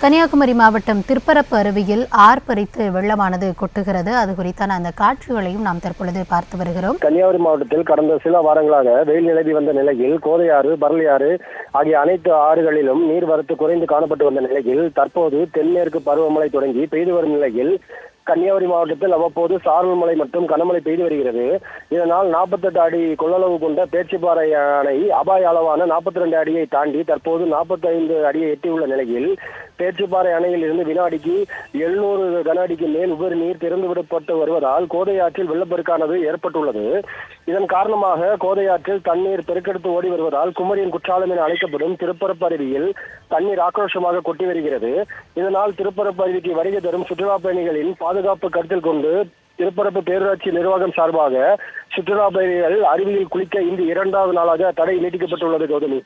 கன்னியாகுமரி மாவட்டம் திருப்பரப்பு அருவியில் ஆர்ப்பரித்து வெள்ளமானது கொட்டுகிறது. அது குறித்தான அந்த காட்சிகளையும் நாம் தற்பொழுது பார்த்து வருகிறோம். கன்னியாகுமரி மாவட்டத்தில் கடந்த சில வாரங்களாக வெயில் நிலவி வந்த நிலையில் கோதையாறு, பரளியாறு ஆகிய அனைத்து ஆறுகளிலும் நீர்வரத்து குறைந்து காணப்பட்டு வந்த நிலையில் தற்போது தென்மேற்கு பருவமழை தொடங்கி பெய்து வரும் நிலையில் கன்னியாகுமரி மாவட்டத்தில் அவ்வப்போது சாரல் மழை மற்றும் கனமழை பெய்து வருகிறது. இதனால் 48 அடி கொள்ளளவு கொண்ட பேச்சிப்பாறை அணை அபாய அளவான 42 அடியை தாண்டி தற்போது 45 அடியை எட்டியுள்ள நிலையில் பேச்சிப்பாறை அணையில் இருந்து வினாடிக்கு 700 கன அடிக்கு மேல் உபரி நீர் திறந்துவிடப்பட்டு வருவதால் கோதையாற்றில் வெள்ளப்பெருக்கானது ஏற்பட்டுள்ளது. இதன் காரணமாக கோதையாற்றில் தண்ணீர் பெருக்கெடுத்து ஓடி வருவதால் குமரியின் குற்றாலம் என அழைக்கப்படும் திருப்பரப்பு அருவியில் தண்ணீர் ஆக்ரோஷமாக கொட்டி வருகிறது. இதனால் திருப்பரப்பு அருவிக்கு வருகை தரும் சுற்றுலா பயணிகளின் பாதுகாப்பு கருத்தில் கொண்டு திருப்பரப்பு பேரூராட்சி நிர்வாகம் சார்பாக சுற்றுலா பயணிகள் அருவியில் குளிக்க இன்று 2வது நாளாக தடை நீட்டிக்கப்பட்டுள்ளது. கௌதமி.